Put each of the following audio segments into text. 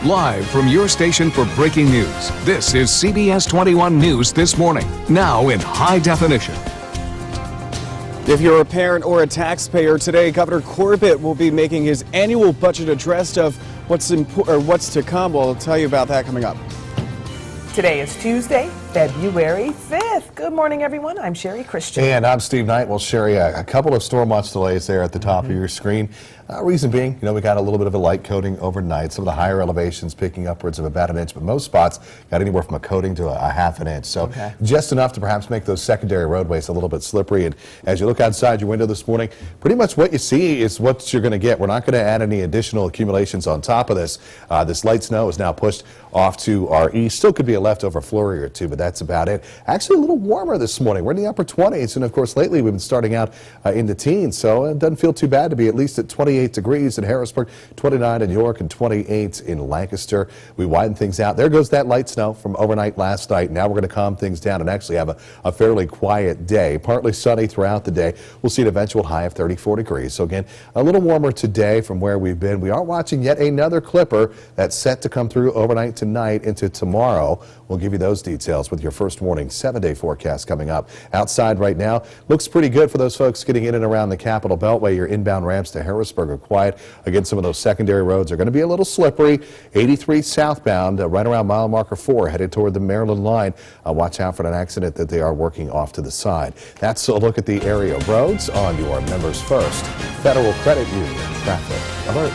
Live from your station for breaking news, this is CBS 21 News This Morning, now in high definition. If you're a parent or a taxpayer, today Governor Corbett will be making his annual budget address of what's to come. We'll tell you about that coming up. Today is Tuesday, February 5th. Good morning, everyone. I'm Sherry Christian. And I'm Steve Knight. Well, Sherry, a couple of storm watch delays there at the top of your screen. Reason being, we got a little bit of a light coating overnight. Some of the higher elevations picking upwards of about an inch, but most spots got anywhere from a coating to a half an inch. So just enough to perhaps make those secondary roadways a little bit slippery. And as you look outside your window this morning, pretty much what you see is what you're going to get. We're not going to add any additional accumulations on top of this. This light snow is now pushed off to our east. Still could be a leftover flurry or two, but that's about it. Actually, a little warmer this morning. We're in the upper 20s, and of course, lately we've been starting out in the teens, so it doesn't feel too bad to be at least at 28 degrees in Harrisburg, 29 in York, and 28 in Lancaster. We widen things out. There goes that light snow from overnight last night. Now we're going to calm things down and actually have a fairly quiet day. Partly sunny throughout the day. We'll see an eventual high of 34 degrees. So again, a little warmer today from where we've been. We are watching yet another clipper that's set to come through overnight tonight into tomorrow. We'll give you those details with your first warning 7-day forecast coming up. Outside right now looks pretty good for those folks getting in and around the Capitol Beltway. Your inbound ramps to Harrisburg are quiet. Again, some of those secondary roads are going to be a little slippery. 83 southbound right around mile marker 4 headed toward the Maryland line. Watch out for an accident that they are working off to the side. That's a look at the area roads on your Members First Federal Credit Union Traffic Alert.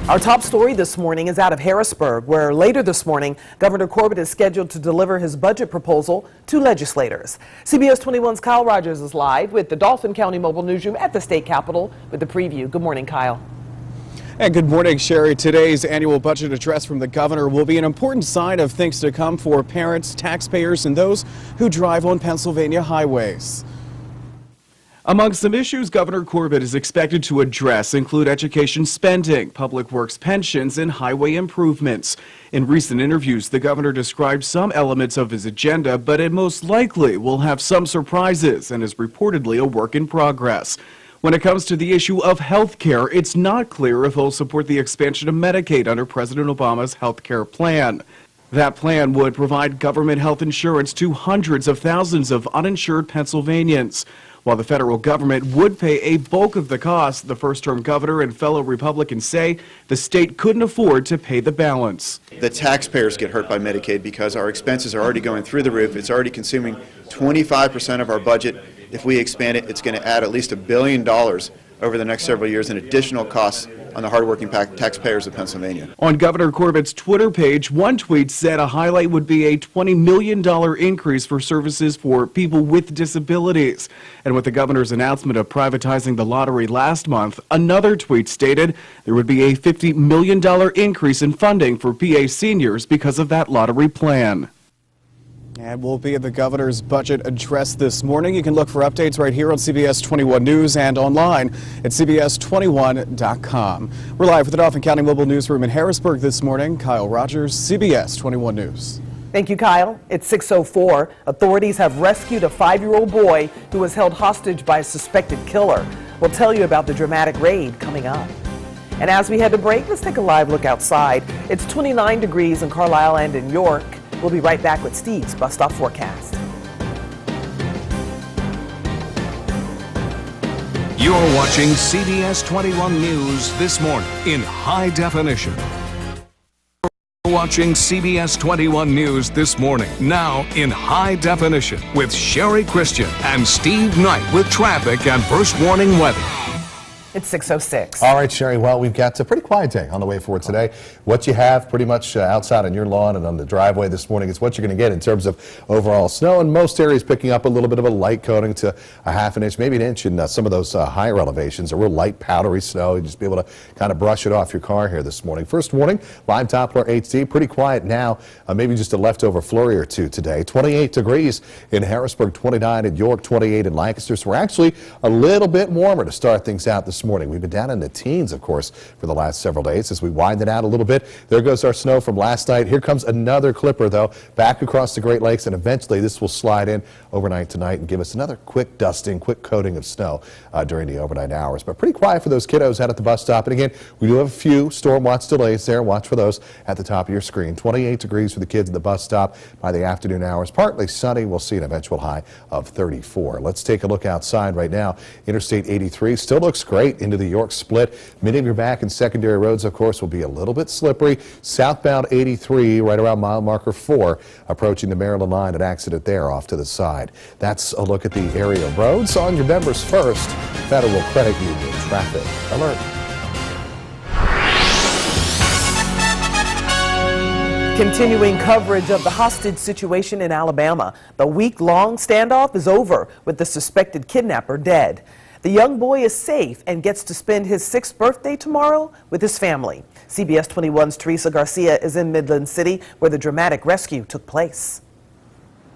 Our top story this morning is out of Harrisburg, where later this morning, Governor Corbett is scheduled to deliver his budget proposal to legislators. CBS 21's Kyle Rogers is live with the Dauphin County Mobile Newsroom at the state capitol with the preview. Good morning, Kyle. And good morning, Sherry. Today's annual budget address from the governor will be an important sign of things to come for parents, taxpayers, and those who drive on Pennsylvania highways. Among some issues Governor Corbett is expected to address include education spending, public works pensions, and highway improvements. In recent interviews, the governor described some elements of his agenda, but it most likely will have some surprises and is reportedly a work in progress. When it comes to the issue of health care, it's not clear if he'll support the expansion of Medicaid under President Obama's health care plan. That plan would provide government health insurance to hundreds of thousands of uninsured Pennsylvanians. While the federal government would pay a bulk of the cost, the first-term governor and fellow Republicans say the state couldn't afford to pay the balance. The taxpayers get hurt by Medicaid because our expenses are already going through the roof. It's already consuming 25% of our budget. If we expand it, it's going to add at least $1 billion over the next several years in additional costs on the hardworking taxpayers of Pennsylvania. On Governor Corbett's Twitter page, one tweet said a highlight would be a $20 million increase for services for people with disabilities. And with the governor's announcement of privatizing the lottery last month, another tweet stated there would be a $50 million increase in funding for PA seniors because of that lottery plan. And we'll be at the governor's budget address this morning. You can look for updates right here on CBS 21 News and online at CBS21.com. We're live with the Dauphin County Mobile Newsroom in Harrisburg this morning. Kyle Rogers, CBS 21 News. Thank you, Kyle. It's 6:04. Authorities have rescued a 5-year-old boy who was held hostage by a suspected killer. We'll tell you about the dramatic raid coming up. And as we head to break, let's take a live look outside. It's 29 degrees in Carlisle and in York. We'll be right back with Steve's Bus Stop Forecast. You're watching CBS 21 News This Morning in high definition. You're watching CBS 21 News This Morning, now in high definition with Sherry Christian and Steve Knight with traffic and first warning weather. It's 6:06. All right, Sherry. Well, we've got a pretty quiet day on the way forward today. What you have pretty much outside on your lawn and on the driveway this morning is what you're going to get in terms of overall snow. In most areas, picking up a little bit of a light coating to a half an inch, maybe an inch in some of those higher elevations. A real light powdery snow. You just be able to kind of brush it off your car here this morning. First warning, live Doppler HD. Pretty quiet now. Maybe just a leftover flurry or two today. 28 degrees in Harrisburg, 29 in York, 28 in Lancaster. So we're actually a little bit warmer to start things out this this morning. We've been down in the teens, of course, for the last several days. As we wind it out a little bit, there goes our snow from last night. Here comes another clipper, though, back across the Great Lakes, and eventually this will slide in overnight tonight and give us another quick dusting, quick coating of snow during the overnight hours. But pretty quiet for those kiddos out at the bus stop. And again, we do have a few storm watch delays there. Watch for those at the top of your screen. 28 degrees for the kids at the bus stop by the afternoon hours. Partly sunny. We'll see an eventual high of 34. Let's take a look outside right now. Interstate 83 still looks great into the York split. Many of your back and secondary roads, of course, will be a little bit slippery. Southbound 83 right around mile marker 4, approaching the Maryland line. An accident there off to the side. That's a look at the area roads. On your members first, Federal Credit Union traffic alert. Continuing coverage of the hostage situation in Alabama. The week-long standoff is over with the suspected kidnapper dead. The young boy is safe and gets to spend his 6th birthday tomorrow with his family. CBS 21's Teresa Garcia is in Midland City, where the dramatic rescue took place.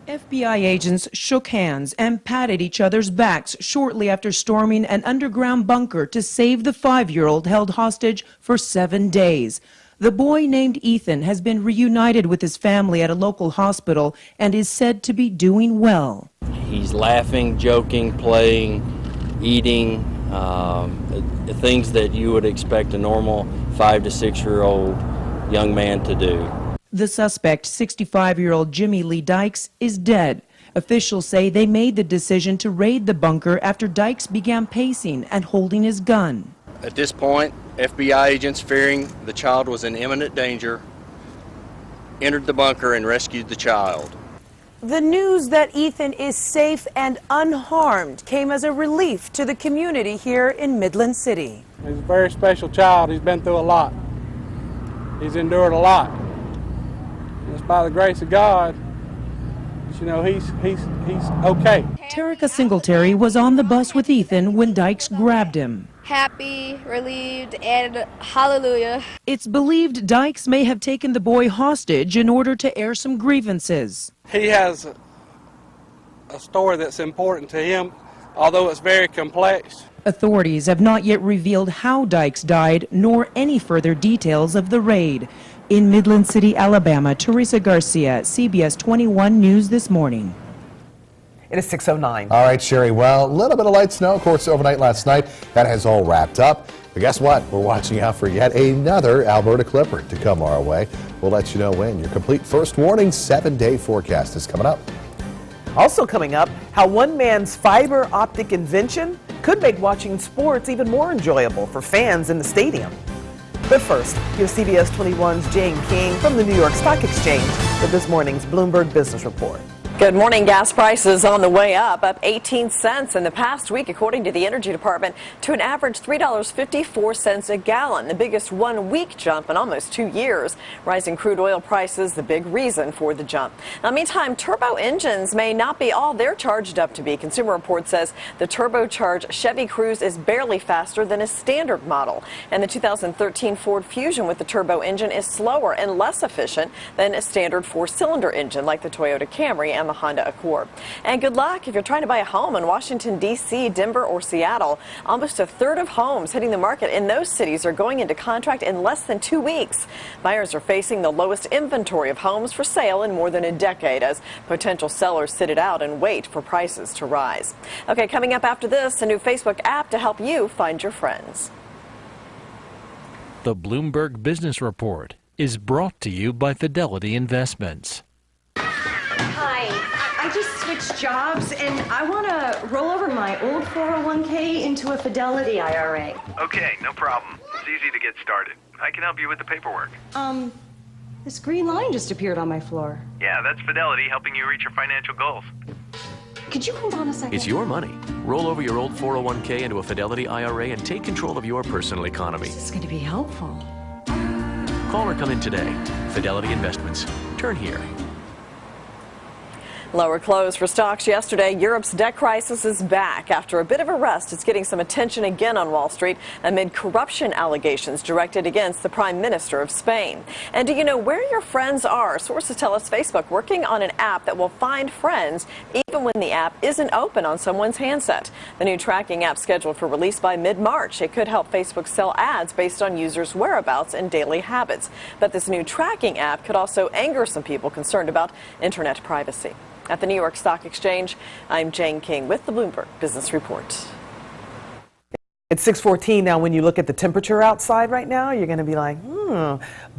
FBI agents shook hands and patted each other's backs shortly after storming an underground bunker to save the 5-year-old held hostage for 7 days. The boy named Ethan has been reunited with his family at a local hospital and is said to be doing well. He's laughing, joking, playing, eating, things that you would expect a normal 5 to 6-year-old young man to do. The suspect, 65-year-old Jimmy Lee Dykes, is dead. Officials say they made the decision to raid the bunker after Dykes began pacing and holding his gun. At this point, FBI agents, fearing the child was in imminent danger, entered the bunker and rescued the child. The news that Ethan is safe and unharmed came as a relief to the community here in Midland City. He's a very special child. He's been through a lot. He's endured a lot. And it's by the grace of God, you know, he's okay. Terica Singletary was on the bus with Ethan when Dykes grabbed him. Happy, relieved, and hallelujah. It's believed Dykes may have taken the boy hostage in order to air some grievances. He has a story that's important to him, although it's very complex. Authorities have not yet revealed how Dykes died, nor any further details of the raid. In Midland City, Alabama, Teresa Garcia, CBS 21 News This Morning. It is 6:09. All right, Sherry. Well, a little bit of light snow, of course, overnight last night. That has all wrapped up. But guess what? We're watching out for yet another Alberta Clipper to come our way. We'll let you know when. Your complete first warning 7-day forecast is coming up. Also coming up, how one man's fiber optic invention could make watching sports even more enjoyable for fans in the stadium. But first, here's CBS 21's Jane King from the New York Stock Exchange with this morning's Bloomberg Business Report. Good morning. Gas prices on the way up 18 cents in the past week, according to the Energy Department, to an average $3.54 a gallon, the biggest one-week jump in almost 2 years. Rising crude oil prices, the big reason for the jump. Now, meantime, turbo engines may not be all they're charged up to be. Consumer Reports says the turbocharged Chevy Cruze is barely faster than a standard model, and the 2013 Ford Fusion with the turbo engine is slower and less efficient than a standard 4-cylinder engine like the Toyota Camry and the Honda Accord. And good luck if you're trying to buy a home in Washington, D.C., Denver, or Seattle. Almost a third of homes hitting the market in those cities are going into contract in less than 2 weeks. Buyers are facing the lowest inventory of homes for sale in more than a decade as potential sellers sit it out and wait for prices to rise. Okay, coming up after this, a new Facebook app to help you find your friends. The Bloomberg Business Report is brought to you by Fidelity Investments. Hi, I just switched jobs and I want to roll over my old 401k into a Fidelity IRA. Okay, no problem. It's easy to get started. I can help you with the paperwork. This green line just appeared on my floor. Yeah, that's Fidelity helping you reach your financial goals. Could you hold on a second? It's your money. Roll over your old 401k into a Fidelity IRA and take control of your personal economy. This is going to be helpful. Call or come in today. Fidelity Investments. Turn here. Lower close for stocks yesterday. Europe's debt crisis is back. After a bit of a rest, it's getting some attention again on Wall Street amid corruption allegations directed against the Prime Minister of Spain. And do you know where your friends are? Sources tell us Facebook working on an app that will find friends even when the app isn't open on someone's handset. The new tracking app scheduled for release by mid-March. It could help Facebook sell ads based on users' whereabouts and daily habits. But this new tracking app could also anger some people concerned about internet privacy. At the New York Stock Exchange, I'm Jane King with the Bloomberg Business Report. It's 6:14 now. When you look at the temperature outside right now, you're going to be like,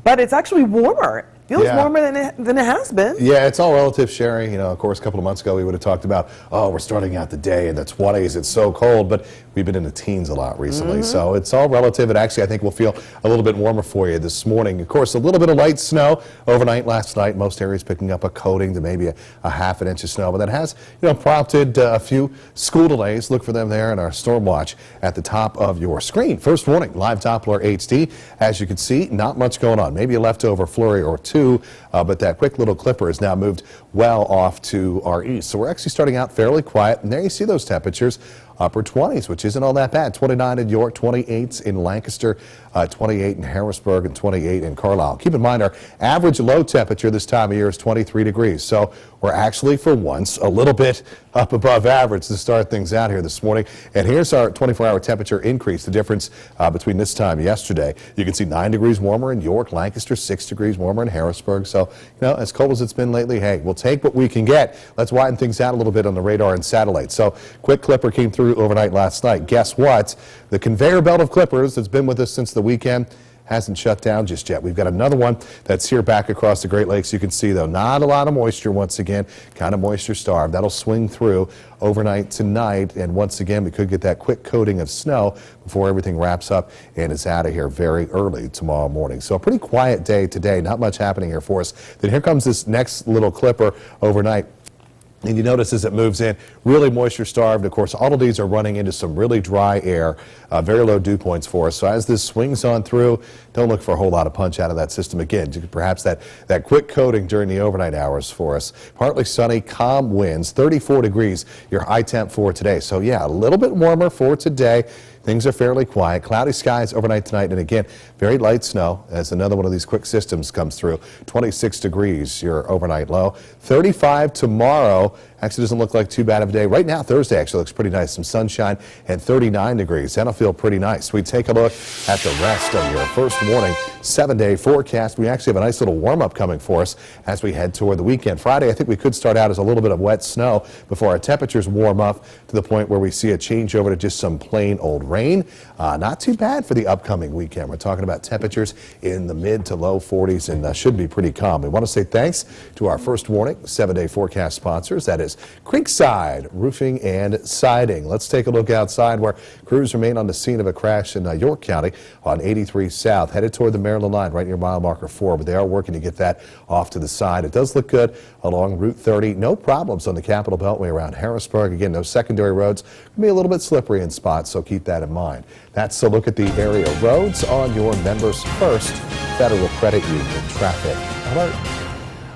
but it's actually warmer. Feels warmer than it has been. Yeah, it's all relative, Sherry. You know, of course, a couple of months ago, we would have talked about, oh, we're starting out the day in the 20s. It's so cold, but we've been in the teens a lot recently. So it's all relative. And actually, I think we'll feel a little bit warmer for you this morning. Of course, a little bit of light snow overnight last night. Most areas picking up a coating to maybe a half an inch of snow. But that has, prompted a few school delays. Look for them there in our storm watch at the top of your screen. First warning, live Doppler HD. As you can see, not much going on. Maybe a leftover flurry or two. But that quick little clipper has now moved well off to our east. So we're actually starting out fairly quiet. And there you see those temperatures. Upper 20s, which isn't all that bad. 29 in York, 28 in Lancaster, 28 in Harrisburg, and 28 in Carlisle. Keep in mind, our average low temperature this time of year is 23 degrees. So we're actually, for once, a little bit up above average to start things out here this morning. And here's our 24-hour temperature increase, the difference between this time yesterday. You can see 9 degrees warmer in York, Lancaster, 6 degrees warmer in Harrisburg. So, as cold as it's been lately, hey, we'll take what we can get. Let's widen things out a little bit on the radar and satellite. So, quick clipper came through overnight last night. Guess what? The conveyor belt of clippers that's been with us since the weekend hasn't shut down just yet. We've got another one that's here back across the Great Lakes. You can see, though, not a lot of moisture once again, kind of moisture starved. That'll swing through overnight tonight, and once again, we could get that quick coating of snow before everything wraps up and is out of here very early tomorrow morning. So a pretty quiet day today, not much happening here for us. Then here comes this next little clipper overnight. And you notice as it moves in, really moisture starved. Of course, all of these are running into some really dry air, very low dew points for us. So as this swings on through, don't look for a whole lot of punch out of that system again. Perhaps that quick coating during the overnight hours for us. Partly sunny, calm winds, 34 degrees, your high temp for today. So yeah, a little bit warmer for today. Things are fairly quiet. Cloudy skies overnight tonight, and again, very light snow as another one of these quick systems comes through. 26 degrees, your overnight low. 35 tomorrow. Actually doesn't look like too bad of a day. Right now, Thursday actually looks pretty nice. Some sunshine and 39 degrees. That'll feel pretty nice. We take a look at the rest of your first warning 7-day forecast. We actually have a nice little warm-up coming for us as we head toward the weekend. Friday, I think we could start out as a little bit of wet snow before our temperatures warm up to the point where we see a change over to just some plain old rain. Not too bad for the upcoming weekend. We're talking about temperatures in the mid to low 40s and should be pretty calm. We want to say thanks to our first warning 7-day forecast sponsors. That is Creekside Roofing and Siding. Let's take a look outside where crews remain on the scene of a crash in York County on 83 South, headed toward the Maryland line right near mile marker 4, but they are working to get that off to the side. It does look good along Route 30. No problems on the Capitol Beltway around Harrisburg. Again, no secondary roads. Can be a little bit slippery in spots, so keep that in mind. That's a look at the area roads on your members' first Federal Credit Union traffic alert.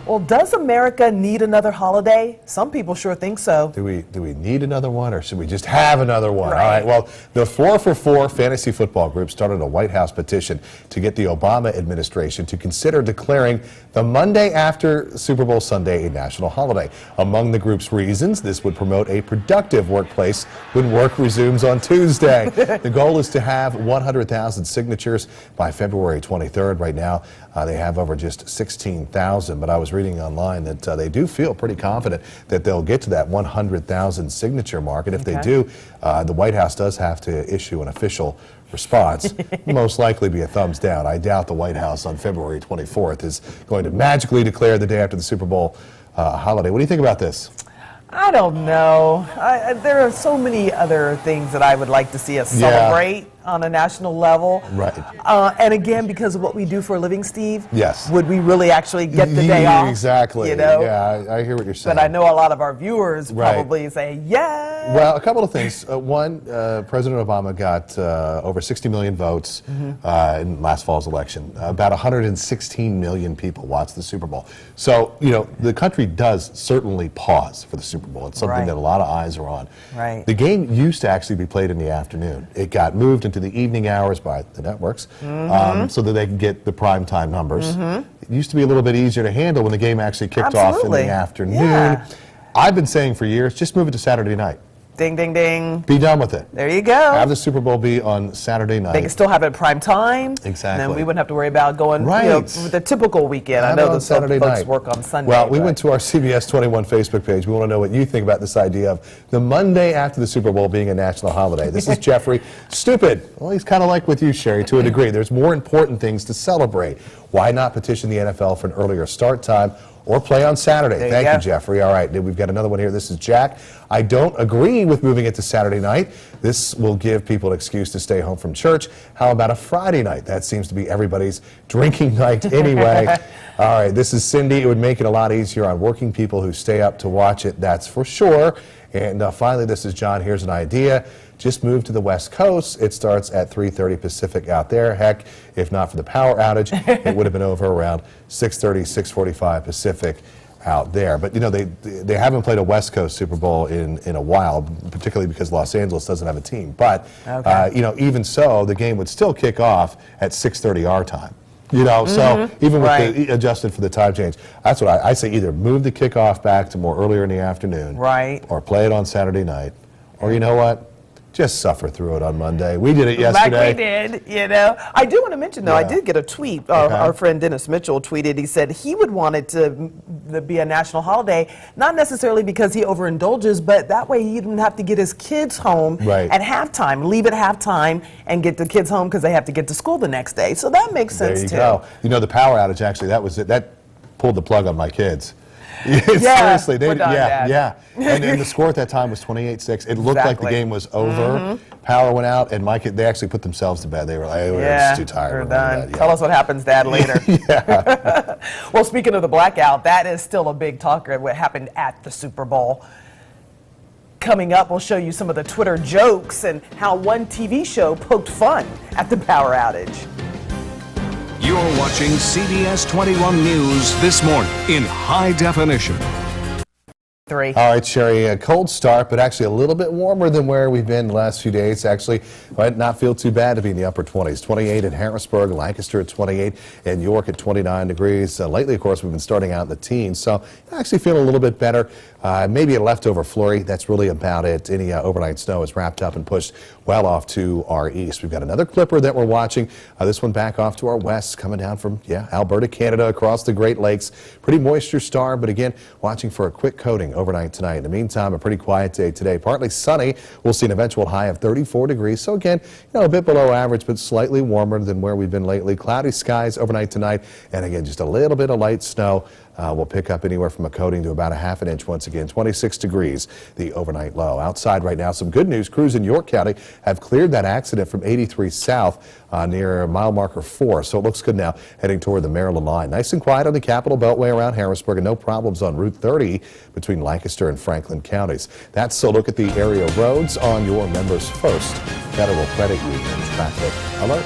Well, does America need another holiday? Some people sure think so. Do we need another one, or should we just have another one? Right. All right, well, the 4for4 fantasy football group started a White House petition to get the Obama administration to consider declaring the Monday after Super Bowl Sunday a national holiday. Among the group's reasons, this would promote a productive workplace when work resumes on Tuesday. The goal is to have 100,000 signatures by February 23rd. Right now, they have over just 16,000, but I was reading online that they do feel pretty confident that they'll get to that 100,000 signature mark. And if they do, the White House does have to issue an official response. Most likely be a thumbs down. I doubt the White House on February 24th is going to magically declare the day after the Super Bowl holiday. What do you think about this? I don't know. There are so many other things that I would like to see us celebrate. on a national level. Right. And again, because of what we do for a living, Steve. Yes. Would we really actually get the day off? Exactly. You know? Yeah, I hear what you're saying. But I know a lot of our viewers Right. probably say, yeah. Well, a couple of things. One, President Obama got over 60 million votes in last fall's election. About 116 million people watched the Super Bowl. So, you know, the country does certainly pause for the Super Bowl. It's something Right. that a lot of eyes are on. Right. The game used to actually be played in the afternoon. It got moved into the evening hours by the networks so that they can get the primetime numbers. It used to be a little bit easier to handle when the game actually kicked off in the afternoon. Yeah. I've been saying for years, just move it to Saturday night. Ding, ding, ding. Be done with it. There you go. Have the Super Bowl be on Saturday night. They can still have it at prime time. Exactly. And then we wouldn't have to worry about going Right. you know, with the typical weekend. Have I it know on that some Saturday folks night. work on Sunday. Well, we but- went to our CBS 21 Facebook page. We want to know what you think about this idea of the Monday after the Super Bowl being a national holiday. This is Jeffrey. Stupid. Well, he's kind of like with you, Sherry, to a degree. There's more important things to celebrate. Why not petition the NFL for an earlier start time or play on Saturday? There you Thank go. you, Jeffrey. All right, we've got another one here. This is Jack. I don't agree with moving it to Saturday night. This will give people an excuse to stay home from church. How about a Friday night? That seems to be everybody's drinking night anyway. All right, this is Cindy. It would make it a lot easier on working people who stay up to watch it, that's for sure. And finally, this is John. Here's an idea. Just move to the West Coast. It starts at 3:30 Pacific out there. Heck, if not for the power outage, it would have been over around 6:30, 6:45 Pacific out there. But, you know, they haven't played a West Coast Super Bowl in a while, particularly because Los Angeles doesn't have a team. But, you know, even so, the game would still kick off at 6:30 our time. You know, so even with the adjusted for the time change, that's what I say. Either move the kickoff back to more earlier in the afternoon, or play it on Saturday night, or you know what, just suffer through it on Monday. We did it yesterday. Like we did, you know. I do want to mention, though, I did get a tweet. Our friend Dennis Mitchell tweeted, he said he would want it to be a national holiday, not necessarily because he overindulges, but that way he didn't have to get his kids home at halftime, leave at halftime, and get the kids home because they have to get to school the next day. So that makes sense, too. There you go. You know, the power outage, actually, that was it. That pulled the plug on my kids. Seriously, we're done, Dad. yeah. And the score at that time was 28-6. It looked like the game was over. Power went out, and my kid, they actually put themselves to bed. They were like, hey, we're just too tired. We're done. Tell us what happens, Dad, later. Well, speaking of the blackout, that is still a big talker, what happened at the Super Bowl. Coming up, we'll show you some of the Twitter jokes and how one TV show poked fun at the power outage. You're watching CBS 21 News this morning in high definition. All right, Sherry, a cold start, but actually a little bit warmer than where we've been the last few days. Actually, might not feel too bad to be in the upper 20s. 28 in Harrisburg, Lancaster at 28, and York at 29 degrees. Lately, of course, we've been starting out in the teens, so actually feeling a little bit better. Maybe a leftover flurry. That's really about it. Any overnight snow is wrapped up and pushed well off to our east. We've got another clipper that we're watching. This one back off to our west, coming down from, Alberta, Canada, across the Great Lakes. Pretty moisture star, but again, watching for a quick coating overnight tonight. In the meantime, a pretty quiet day today. Partly sunny. We'll see an eventual high of 34 degrees. So again, a bit below average, but slightly warmer than where we've been lately. Cloudy skies overnight tonight. And again, just a little bit of light snow. We'll pick up anywhere from a coating to about a half an inch once again. 26 degrees, the overnight low. Outside right now, some good news. Crews in York County have cleared that accident from 83 south near mile marker 4. So it looks good now, heading toward the Maryland line. Nice and quiet on the Capitol Beltway around Harrisburg, and no problems on Route 30 between Lancaster and Franklin counties. That's a look at the area roads on your Members First Federal Credit Union traffic alert.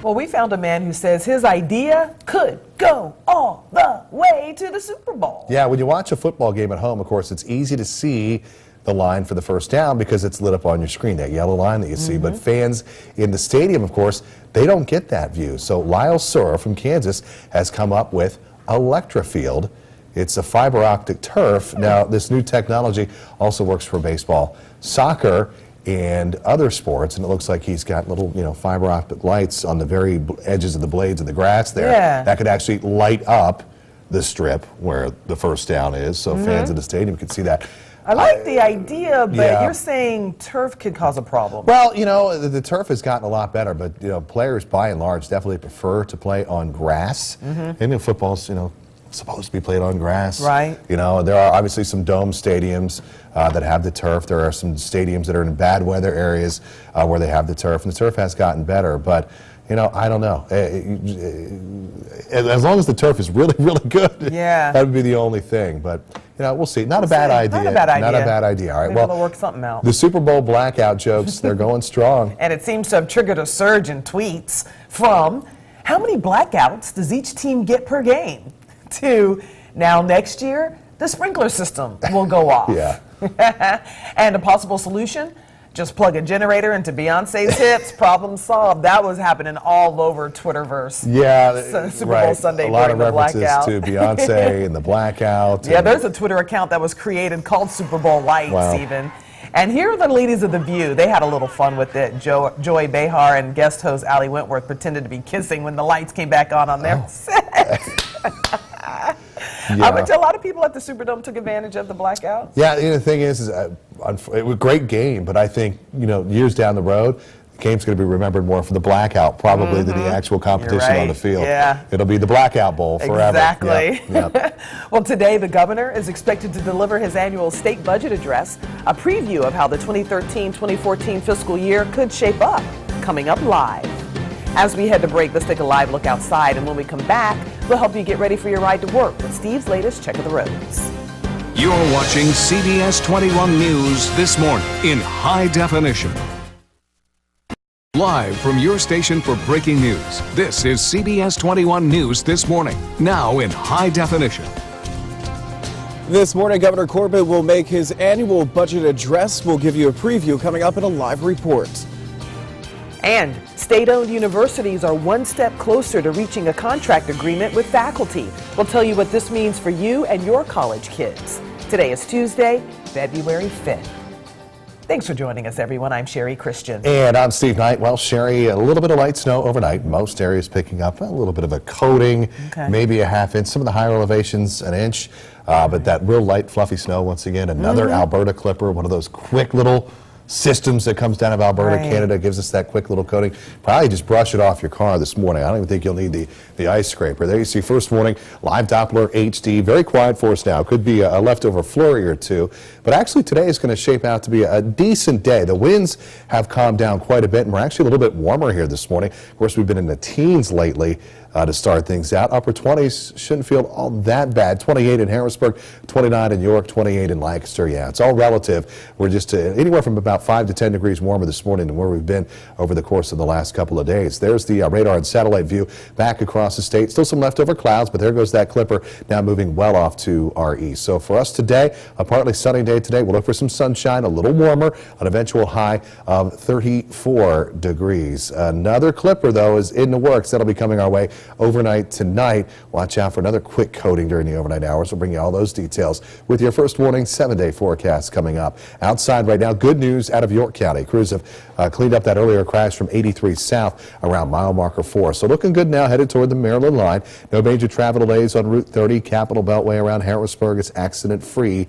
Well, we found a man who says his idea could go all the way to the Super Bowl. Yeah, when you watch a football game at home, of course, it's easy to see the line for the first down because it's lit up on your screen, that yellow line that you see. But fans in the stadium, of course, they don't get that view. So Lyle Sura from Kansas has come up with Electrofield. It's a fiber optic turf. Now, this new technology also works for baseball, soccer, and other sports, and it looks like he's got little, fiber optic lights on the very edges of the blades of the grass there that could actually light up the strip where the first down is, so fans in the stadium could see that. I like the idea, but you're saying turf could cause a problem. Well, the turf has gotten a lot better, but players by and large definitely prefer to play on grass. And football's, supposed to be played on grass. Right. You know, there are obviously some dome stadiums that have the turf. There are some stadiums that are in bad weather areas where they have the turf, and the turf has gotten better. But you know, I don't know. As long as the turf is really, really good, yeah, that would be the only thing. But you know, we'll see. Not a bad idea. Not a bad idea. Not a bad idea. All right. Maybe Well, we'll work something out. The Super Bowl blackout jokes, they're going strong. And it seems to have triggered a surge in tweets from how many blackouts does each team get per game to now next year the sprinkler system will go off. Yeah. And a possible solution? Just plug a generator into Beyonce's hits, problem solved. That was happening all over Twitterverse. Yeah, Super right. Bowl Sunday a lot during of the references blackout. to Beyonce and the blackout. Yeah, there's a Twitter account that was created called Super Bowl Lights even. And here are the ladies of The View. They had a little fun with it. Joy Behar and guest host Allie Wentworth pretended to be kissing when the lights came back on their set. Yeah. I bet a lot of people at the Superdome took advantage of the blackout. Yeah, the thing is it was a great game, but I think, you know, years down the road, the game's going to be remembered more for the blackout probably than the actual competition on the field. Yeah. It'll be the Blackout Bowl forever. Exactly. Yep. Well, today the governor is expected to deliver his annual state budget address, a preview of how the 2013-2014 fiscal year could shape up, coming up live. As we head to break, let's take a live look outside, and when we come back, we'll help you get ready for your ride to work with Steve's latest check of the roads. You're watching CBS 21 News this morning in high definition. Live from your station for breaking news, this is CBS 21 News this morning, now in high definition. This morning, Governor Corbett will make his annual budget address. We'll give you a preview coming up in a live report. And state-owned universities are one step closer to reaching a contract agreement with faculty. We'll tell you what this means for you and your college kids. Today is Tuesday, February 5th. Thanks for joining us, everyone. I'm Sherry Christian. And I'm Steve Knight. Well, Sherry, a little bit of light snow overnight. Most areas picking up a little bit of a coating, maybe a half inch. Some of the higher elevations, an inch. But that real light, fluffy snow, once again, another Alberta clipper, one of those quick little systems that comes down of Alberta, Canada, gives us that quick little coating. Probably just brush it off your car this morning. I don't even think you'll need the ice scraper. There you see first warning, live Doppler HD. Very quiet for us now. Could be a leftover flurry or two. But actually today is going to shape out to be a decent day. The winds have calmed down quite a bit, and we're actually a little bit warmer here this morning. Of course, we've been in the teens lately. To start things out. Upper 20s shouldn't feel all that bad. 28 in Harrisburg, 29 in York, 28 in Lancaster. Yeah, it's all relative. We're just anywhere from about 5 to 10 degrees warmer this morning than where we've been over the course of the last couple of days. There's the radar and satellite view back across the state. Still some leftover clouds, but there goes that clipper now moving well off to our east. So for us today, a partly sunny day today. We'll look for some sunshine, a little warmer, an eventual high of 34 degrees. Another clipper, though, is in the works. That'll be coming our way overnight tonight. Watch out for another quick coating during the overnight hours. We'll bring you all those details with your first warning 7-day forecast coming up. Outside right now, good news out of York County. Crews have cleaned up that earlier crash from 83 south around mile marker 4. So looking good now, headed toward the Maryland line. No major travel delays on Route 30, Capital Beltway around Harrisburg. It's accident free.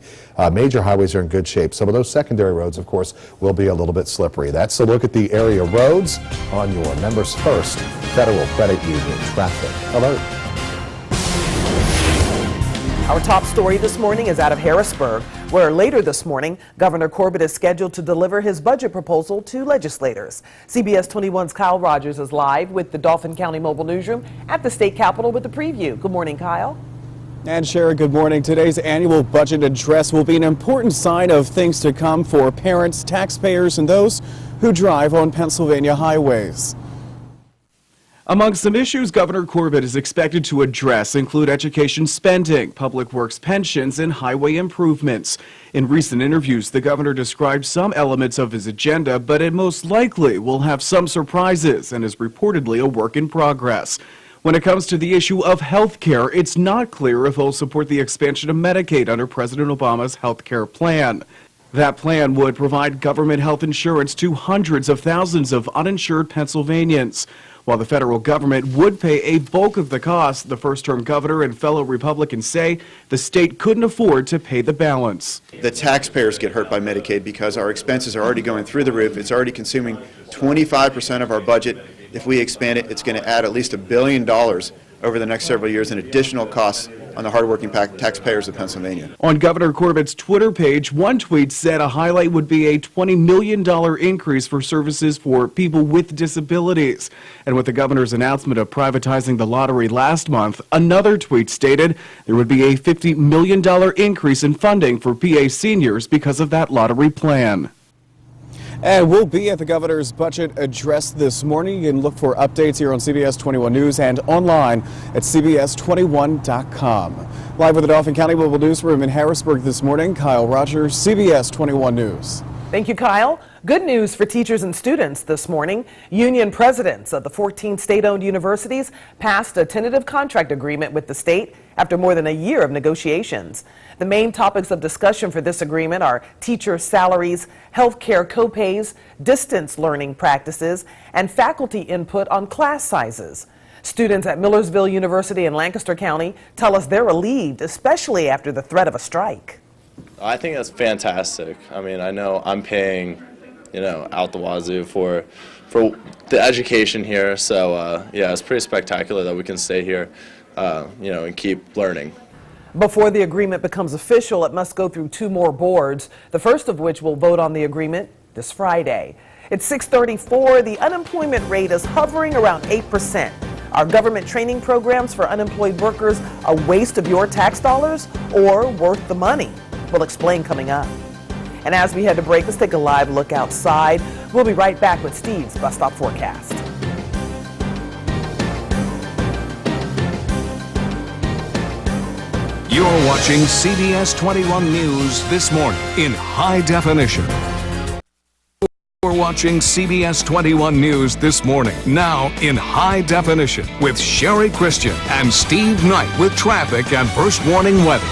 Major highways are in good shape. Some of those secondary roads, of course, will be a little bit slippery. That's a look at the area roads on your Members First Federal Credit Union Traffic Alert. Our top story this morning is out of Harrisburg, where later this morning, Governor Corbett is scheduled to deliver his budget proposal to legislators. CBS 21's Kyle Rogers is live with the Dauphin County Mobile Newsroom at the state capitol with the preview. Good morning, Kyle. And Sherry, good morning. Today's annual budget address will be an important sign of things to come for parents, taxpayers, and those who drive on Pennsylvania highways. Among some issues Governor Corbett is expected to address include education spending, public works pensions, and highway improvements. In recent interviews, the governor described some elements of his agenda, but it most likely will have some surprises and is reportedly a work in progress. When it comes to the issue of health care, it's not clear if he'll support the expansion of Medicaid under President Obama's health care plan. That plan would provide government health insurance to hundreds of thousands of uninsured Pennsylvanians. While the federal government would pay a bulk of the cost, the first-term governor and fellow Republicans say the state couldn't afford to pay the balance. The taxpayers get hurt by Medicaid because our expenses are already going through the roof. It's already consuming 25% of our budget. If we expand it, it's going to add at least $1 billion over the next several years in additional costs on the hardworking taxpayers of Pennsylvania. On Governor Corbett's Twitter page, one tweet said a highlight would be a $20 million increase for services for people with disabilities. And with the governor's announcement of privatizing the lottery last month, another tweet stated there would be a $50 million increase in funding for PA seniors because of that lottery plan. And we'll be at the governor's budget address this morning. You can look for updates here on CBS 21 News and online at CBS21.com. Live with the Dauphin County Mobile Newsroom in Harrisburg this morning, Kyle Rogers, CBS 21 News. Thank you, Kyle. Good news for teachers and students this morning. Union presidents of the 14 state-owned universities passed a tentative contract agreement with the state after more than a year of negotiations. The main topics of discussion for this agreement are teacher salaries, health care copays, distance learning practices, and faculty input on class sizes. Students at Millersville University in Lancaster County tell us they're relieved, especially after the threat of a strike. I think that's fantastic. I mean, I know I'm paying, out the wazoo for the education here. So, yeah, it's pretty spectacular that we can stay here, and keep learning. Before the agreement becomes official, it must go through 2 more boards, the first of which will vote on the agreement this Friday. It's 6:34. The unemployment rate is hovering around 8%. Are government training programs for unemployed workers a waste of your tax dollars or worth the money? We'll explain coming up. And as we head to break, let's take a live look outside. We'll be right back with Steve's Bus Stop Forecast. You're watching CBS 21 News this morning in high definition. You're watching CBS 21 News this morning, now in high definition, with Sherry Christian and Steve Knight with traffic and first warning weather.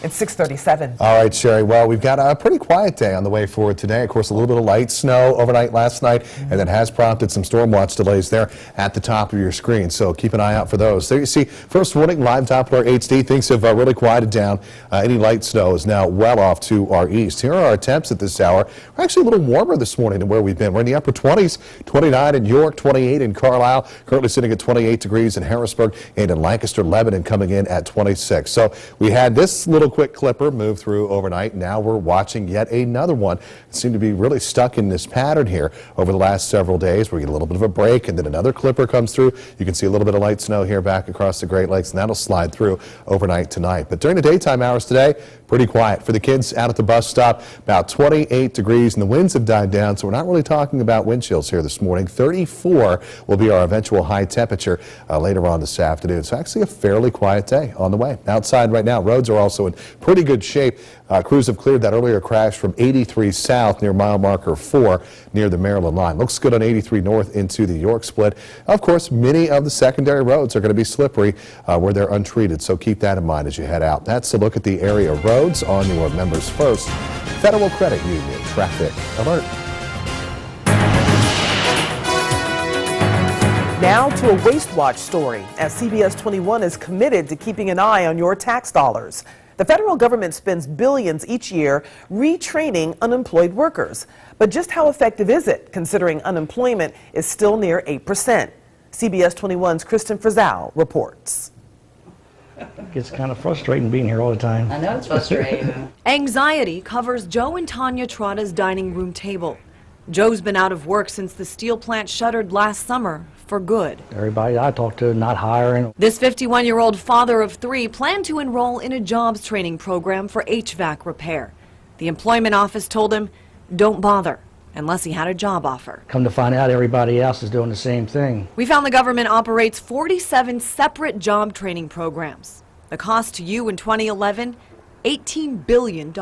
It's 6:37. All right, Sherry. Well, we've got a pretty quiet day on the way forward today. Of course, a little bit of light snow overnight last night, and that has prompted some storm watch delays there at the top of your screen. So keep an eye out for those. There you see, first warning, live Doppler HD. Things have really quieted down. Any light snow is now well off to our east. Here are our temps at this hour. We're actually a little warmer this morning than where we've been. We're in the upper 20s, 29 in York, 28 in Carlisle, currently sitting at 28 degrees in Harrisburg, and in Lancaster, Lebanon coming in at 26. So we had this little quick clipper move through overnight. Now we're watching yet another one. It seemed to be really stuck in this pattern here over the last several days. We get a little bit of a break, and then another clipper comes through. You can see a little bit of light snow here back across the Great Lakes, and that'll slide through overnight tonight. But during the daytime hours today, pretty quiet. For the kids out at the bus stop, about 28 degrees, and the winds have died down, so we're not really talking about wind chills here this morning. 34 will be our eventual high temperature later on this afternoon. So actually a fairly quiet day on the way. Outside right now, roads are also in pretty good shape. Crews have cleared that earlier crash from 83 south near mile marker 4 near the Maryland line. Looks good on 83 north into the York split. Of course, many of the secondary roads are going to be slippery where they're untreated, so keep that in mind as you head out. That's a look at the area roads on your Members First Federal Credit Union traffic alert. Now to a Waste Watch story, as CBS 21 is committed to keeping an eye on your tax dollars. The federal government spends billions each year retraining unemployed workers. But just how effective is it, considering unemployment is still near 8%? CBS 21's Kristen Frizzell reports. It's kind of frustrating being here all the time. I know it's frustrating. Anxiety covers Joe and Tanya Trotta's dining room table. Joe's been out of work since the steel plant shuttered last summer for good. Everybody I talk to not hiring. This 51-year-old father of 3 planned to enroll in a jobs training program for HVAC repair. The employment office told him, don't bother, unless he had a job offer. Come to find out, everybody else is doing the same thing. We found the government operates 47 separate job training programs. The cost to you in 2011, $18 billion.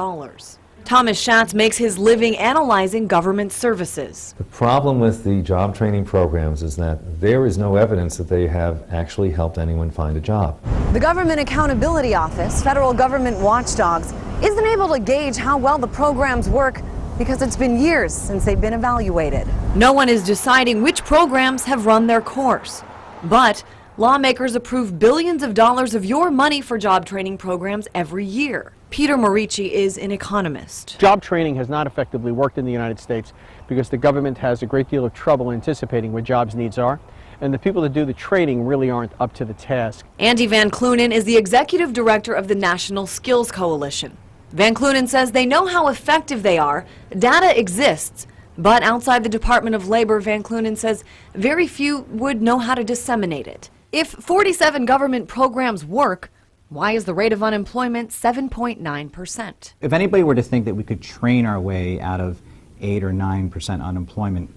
Thomas Schatz makes his living analyzing government services. The problem with the job training programs is that there is no evidence that they have actually helped anyone find a job. The Government Accountability Office, federal government watchdogs, isn't able to gauge how well the programs work because it's been years since they've been evaluated. No one is deciding which programs have run their course. But lawmakers approve billions of dollars of your money for job training programs every year. Peter Morici is an economist. Job training has not effectively worked in the United States because the government has a great deal of trouble anticipating what jobs needs are. and the people that do the training really aren't up to the task. Andy Van Clunen is the executive director of the National Skills Coalition. Van Clunen says they know how effective they are. Data exists, but outside the Department of Labor, Van Clunen says very few would know how to disseminate it. If 47 government programs work, why is the rate of unemployment 7.9%? If anybody were to think that we could train our way out of 8 or 9% unemployment,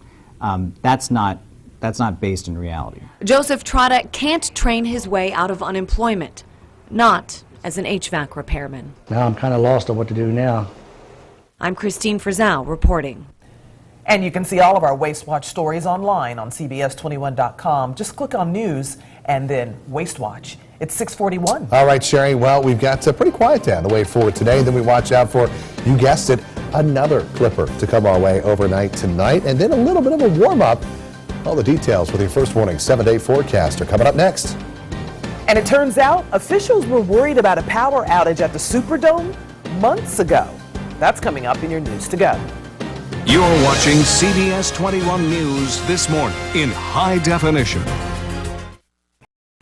that's not based in reality. Joseph Trotta can't train his way out of unemployment, not as an HVAC repairman. Now I'm kind of lost on what to do now. I'm Christine Frizzell reporting. And you can see all of our Waste Watch stories online on CBS21.com. Just click on News and then Waste Watch. It's 6:41. All right, Sherry. Well, we've got a pretty quiet day on the way forward today. Then we watch out for, you guessed it, another clipper to come our way overnight tonight. And then a little bit of a warm-up. All the details with your First Warning 7-day forecast are coming up next. And it turns out officials were worried about a power outage at the Superdome months ago. That's coming up in your News to Go. You're watching CBS 21 News this morning in high definition.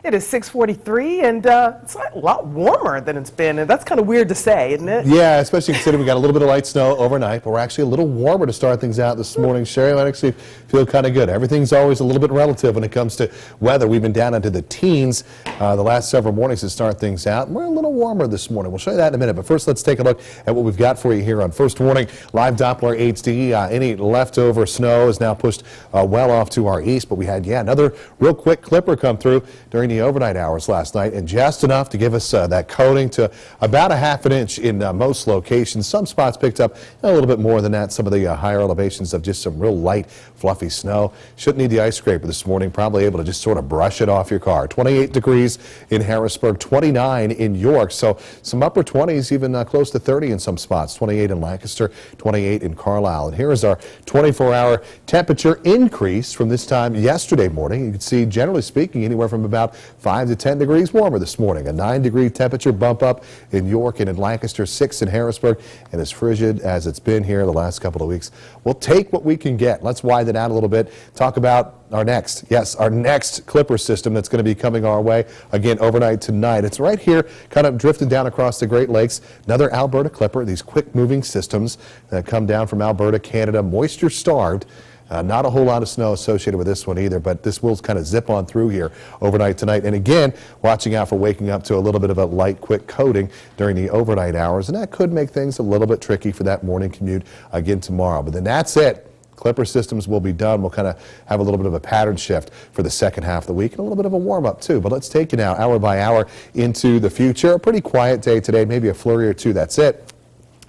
It is 6:43, and it's a lot warmer than it's been, and that's kind of weird to say, isn't it? Yeah, especially considering we got a little bit of light snow overnight, but we're actually a little warmer to start things out this morning. Sherry, I actually feel kind of good. Everything's always a little bit relative when it comes to weather. We've been down into the teens the last several mornings to start things out, and we're a little warmer this morning. We'll show you that in a minute, but first let's take a look at what we've got for you here on First Warning. Live Doppler HD. Any leftover snow is now pushed well off to our east, but we had, another real quick clipper come through during the overnight hours last night, and just enough to give us that coating to about a half an inch in most locations. Some spots picked up a little bit more than that. Some of the higher elevations of just some real light, fluffy snow. Shouldn't need the ice scraper this morning. Probably able to just sort of brush it off your car. 28 degrees in Harrisburg, 29 in York. So some upper 20s, even close to 30 in some spots. 28 in Lancaster, 28 in Carlisle. And here is our 24-hour temperature increase from this time yesterday morning. You can see, generally speaking, anywhere from about 5 to 10 degrees warmer this morning. A 9-degree temperature bump up in York and in Lancaster, 6 in Harrisburg, and as frigid as it's been here the last couple of weeks. We'll take what we can get. Let's widen out a little bit. Talk about our next clipper system that's going to be coming our way again overnight tonight. It's right here, kind of drifting down across the Great Lakes. Another Alberta clipper, these quick-moving systems that come down from Alberta, Canada, moisture-starved. Not a whole lot of snow associated with this one either, but this will kind of zip on through here overnight tonight. And again, watching out for waking up to a little bit of a light, quick coating during the overnight hours, and that could make things a little bit tricky for that morning commute again tomorrow. But then that's it. Clipper systems will be done. We'll kind of have a little bit of a pattern shift for the second half of the week and a little bit of a warm-up too. But let's take you now hour by hour into the future. A pretty quiet day today, maybe a flurry or two. That's it.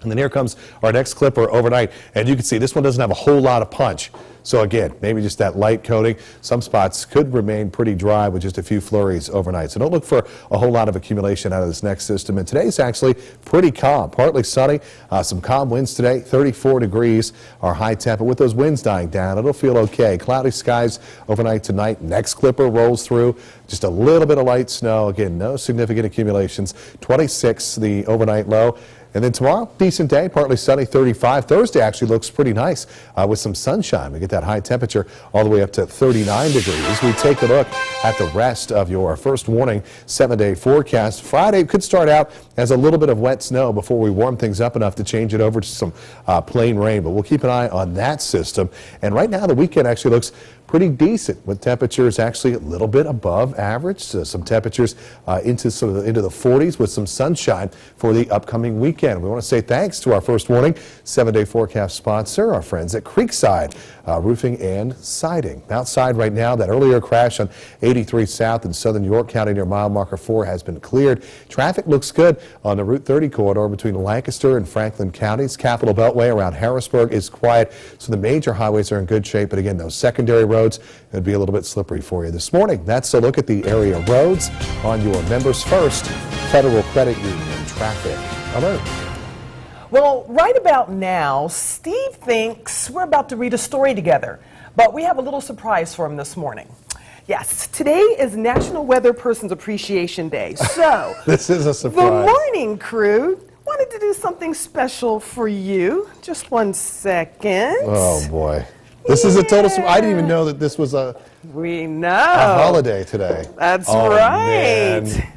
And then here comes our next clipper overnight. And you can see this one doesn't have a whole lot of punch. So again, maybe just that light coating. Some spots could remain pretty dry with just a few flurries overnight. So don't look for a whole lot of accumulation out of this next system. And today's actually pretty calm, partly sunny. Some calm winds today, 34 degrees, our high temp. But with those winds dying down, it'll feel okay. Cloudy skies overnight tonight. Next clipper rolls through. Just a little bit of light snow. Again, no significant accumulations. 26 the overnight low. And then tomorrow, decent day, partly sunny, 35. Thursday actually looks pretty nice with some sunshine. We get that high temperature all the way up to 39 degrees. We take a look at the rest of your First Warning 7-day forecast. Friday could start out as a little bit of wet snow before we warm things up enough to change it over to some plain rain. But we'll keep an eye on that system. And right now, the weekend actually looks pretty decent with temperatures actually a little bit above average. So some temperatures into the 40s with some sunshine for the upcoming weekend. We want to say thanks to our First Warning 7-day forecast sponsor, our friends at Creekside Roofing and Siding. Outside right now, that earlier crash on 83 South in southern York County near mile marker 4 has been cleared. Traffic looks good on the Route 30 corridor between Lancaster and Franklin counties. Capital Beltway around Harrisburg is quiet, so the major highways are in good shape. But again, those secondary roads could be a little bit slippery for you this morning. That's a look at the area roads on your Members First Federal Credit Union traffic alert. Well, right about now, Steve thinks we're about to read a story together, but we have a little surprise for him this morning. Yes, today is National Weather Person's Appreciation Day, so this is a surprise. The morning crew wanted to do something special for you. Just one second. Oh, boy. This is a total. I didn't even know that this was a holiday today. That's oh, right. Man.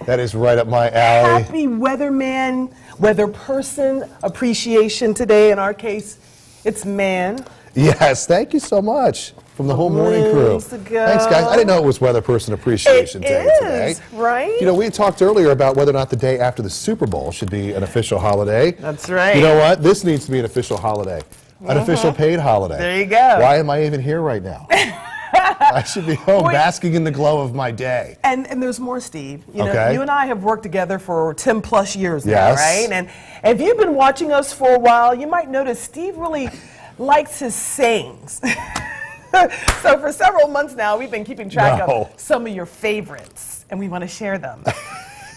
That is right up my alley. Happy weatherman, weather person appreciation today. In our case, it's man. Yes, thank you so much from the whole morning crew. Thanks, guys. I didn't know it was Weather Person Appreciation Day today. Right? You know, we talked earlier about whether or not the day after the Super Bowl should be an official holiday. That's right. You know what? This needs to be an official holiday. An official paid holiday. There you go. Why am I even here right now? I should be home basking in the glow of my day. And there's more, Steve. You know, you and I have worked together for 10 plus years now, right? And if you've been watching us for a while, you might notice Steve really likes his sayings. So for several months now, we've been keeping track of some of your favorites, and we want to share them.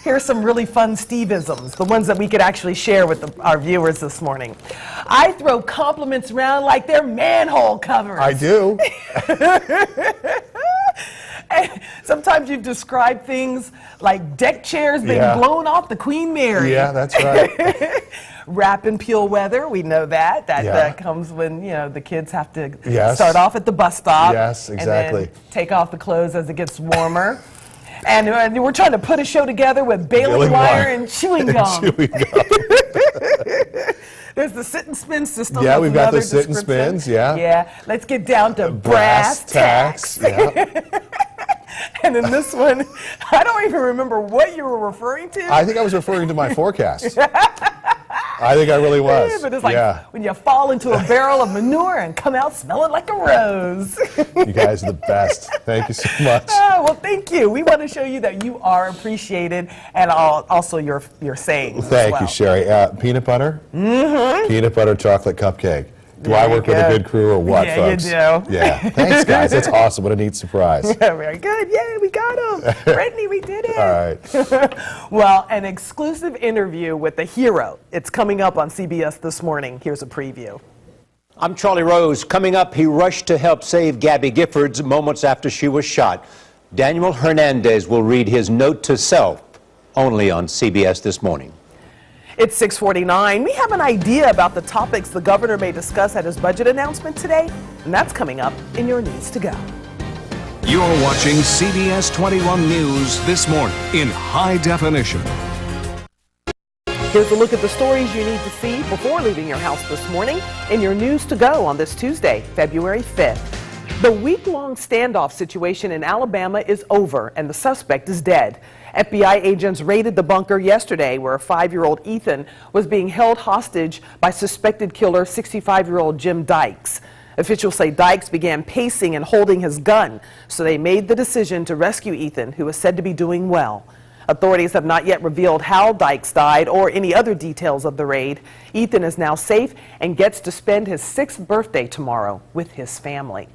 Here's some really fun Steve-isms, the ones that we could actually share with our viewers this morning. I throw compliments around like they're manhole covers. I do. Sometimes you've described things like deck chairs being blown off the Queen Mary. Yeah, that's right. Wrap and peel weather, we know that. That comes when, you know, the kids have to start off at the bus stop. Yes, exactly. And then take off the clothes as it gets warmer. And we're trying to put a show together with baling wire and chewing gum. There's the sit and spin system. Yeah, we've got the sit and spins, Yeah, let's get down to brass tacks. And then this one, I don't even remember what you were referring to. I think I was referring to my forecast. I think I really was. But it's like when you fall into a barrel of manure and come out smelling like a rose. You guys are the best. Thank you so much. Well, thank you. We want to show you that you are appreciated, and also your sayings. Thank you, Sherry. Peanut butter? Mm-hmm. Peanut butter chocolate cupcake. Do I work with a good crew or what, folks? Yeah, you do. Yeah. Thanks, guys. That's awesome. What a neat surprise. Yeah, very good. Yay, we got him. Brittany, we did it. All right. Well, an exclusive interview with the hero. It's coming up on CBS this morning. Here's a preview. I'm Charlie Rose. Coming up, he rushed to help save Gabby Giffords moments after she was shot. Daniel Hernandez will read his note to self only on CBS this morning. It's 6:49. We have an idea about the topics the governor may discuss at his budget announcement today, and that's coming up in your News to Go. You're watching CBS 21 News this morning in high definition. Here's a look at the stories you need to see before leaving your house this morning in your News to Go on this Tuesday, February 5th. The week-long standoff situation in Alabama is over, and the suspect is dead. FBI agents raided the bunker yesterday where a 5-year-old Ethan was being held hostage by suspected killer 65-year-old Jim Dykes. Officials say Dykes began pacing and holding his gun, so they made the decision to rescue Ethan, who is said to be doing well. Authorities have not yet revealed how Dykes died or any other details of the raid. Ethan is now safe and gets to spend his 6th birthday tomorrow with his family.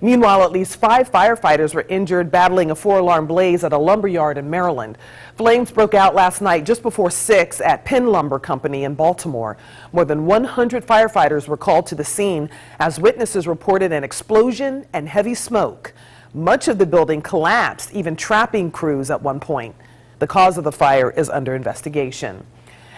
Meanwhile, at least 5 firefighters were injured battling a 4-alarm blaze at a lumber yard in Maryland. Flames broke out last night just before 6 at Penn Lumber Company in Baltimore. More than 100 firefighters were called to the scene as witnesses reported an explosion and heavy smoke. Much of the building collapsed, even trapping crews at one point. The cause of the fire is under investigation.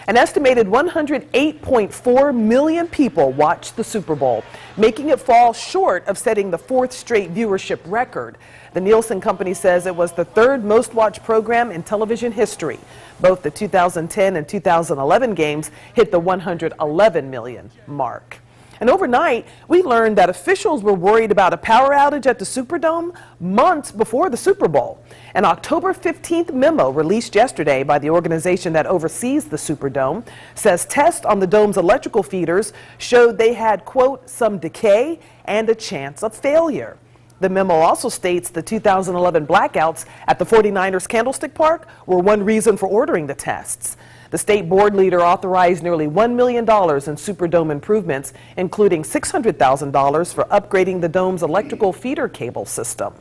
An estimated 108.4 million people watched the Super Bowl, making it fall short of setting the 4th straight viewership record. The Nielsen company says it was the 3rd most watched program in television history. Both the 2010 and 2011 games hit the 111 million mark. And overnight, we learned that officials were worried about a power outage at the Superdome months before the Super Bowl. An October 15th memo released yesterday by the organization that oversees the Superdome says tests on the dome's electrical feeders showed they had, quote, some decay and a chance of failure. The memo also states the 2011 blackouts at the 49ers Candlestick Park were one reason for ordering the tests. The state board leader authorized nearly $1 million in Superdome improvements, including $600,000 for upgrading the dome's electrical feeder cable system.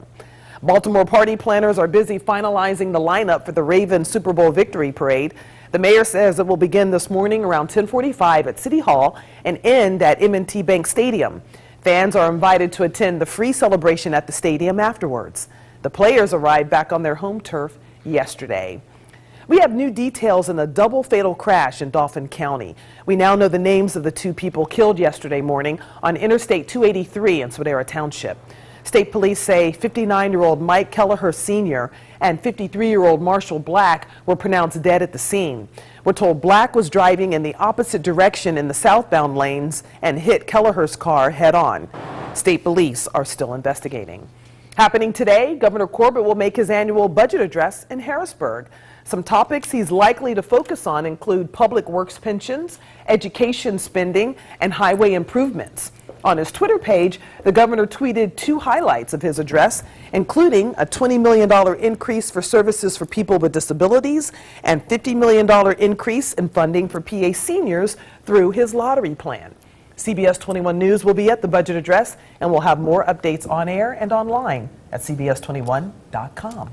Baltimore party planners are busy finalizing the lineup for the Ravens Super Bowl victory parade. The mayor says it will begin this morning around 10:45 at City Hall and end at M&T Bank Stadium. Fans are invited to attend the free celebration at the stadium afterwards. The players arrived back on their home turf yesterday. We have new details in a double fatal crash in Dauphin County. We now know the names of the two people killed yesterday morning on Interstate 283 in Swadera Township. State police say 59-year-old Mike Kelleher Sr. and 53-year-old Marshall Black were pronounced dead at the scene. We're told Black was driving in the opposite direction in the southbound lanes and hit Kelleher's car head-on. State police are still investigating. Happening today, Governor Corbett will make his annual budget address in Harrisburg. Some topics he's likely to focus on include public works pensions, education spending, and highway improvements. On his Twitter page, the governor tweeted two highlights of his address, including a $20 million increase for services for people with disabilities and $50 million increase in funding for PA seniors through his lottery plan. CBS 21 News will be at the budget address, and we'll have more updates on air and online at cbs21.com.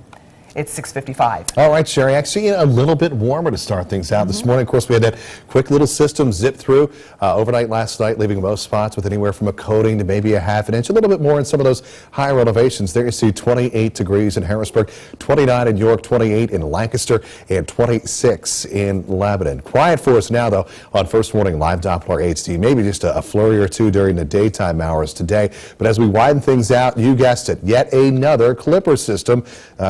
It's 6:55. All right, Sherry, actually a little bit warmer to start things out this morning. Of course, we had that quick little system zip through overnight last night, leaving most spots with anywhere from a coating to maybe a half an inch, a little bit more in some of those higher elevations. There you see 28 degrees in Harrisburg, 29 in York, 28 in Lancaster, and 26 in Lebanon. Quiet for us now, though, on First Warning Live Doppler HD. Maybe just a flurry or two during the daytime hours today. But as we widen things out, you guessed it, yet another Clipper system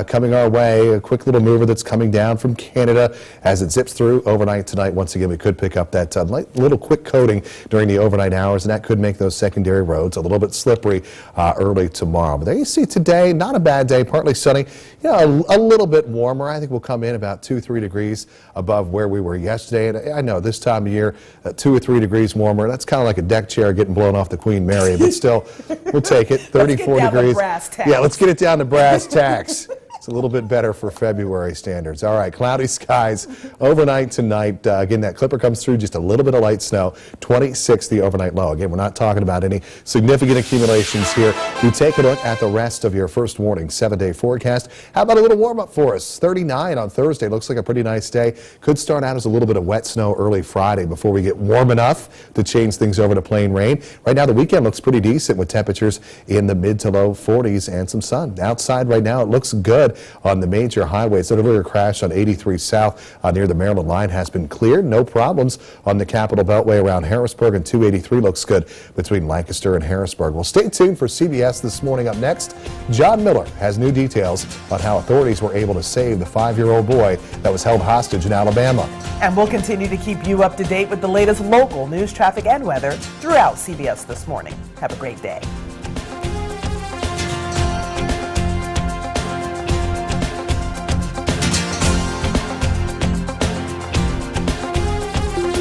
coming our way. A quick little mover that's coming down from Canada as it zips through overnight tonight. Once again, we could pick up that little quick coating during the overnight hours, and that could make those secondary roads a little bit slippery early tomorrow. But there you see today, not a bad day, partly sunny, a little bit warmer. I think we'll come in about 2-3 degrees above where we were yesterday. And I know this time of year, 2 or 3 degrees warmer, that's kind of like a deck chair getting blown off the Queen Mary, but still, we'll take it. 34 degrees. Yeah, let's get it down to brass tacks. A little bit better for February standards. All right, cloudy skies overnight tonight. Again, that Clipper comes through, just a little bit of light snow, 26 the overnight low. Again, we're not talking about any significant accumulations here. You take a look at the rest of your First Warning 7-day forecast. How about a little warm up for us? 39 on Thursday. Looks like a pretty nice day. Could start out as a little bit of wet snow early Friday before we get warm enough to change things over to plain rain. Right now, the weekend looks pretty decent with temperatures in the mid to low 40s and some sun. Outside right now, it looks good. On the major highways. An earlier crash on 83 South near the Maryland line has been cleared. No problems on the Capital Beltway around Harrisburg, and 283 looks good between Lancaster and Harrisburg. Well, stay tuned for CBS This Morning. Up next, John Miller has new details on how authorities were able to save the 5-year-old boy that was held hostage in Alabama. And we'll continue to keep you up to date with the latest local news, traffic, and weather throughout CBS This Morning. Have a great day.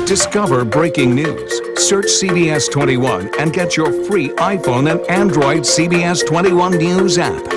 Discover breaking news. Search CBS 21 and get your free iPhone and Android CBS 21 News app.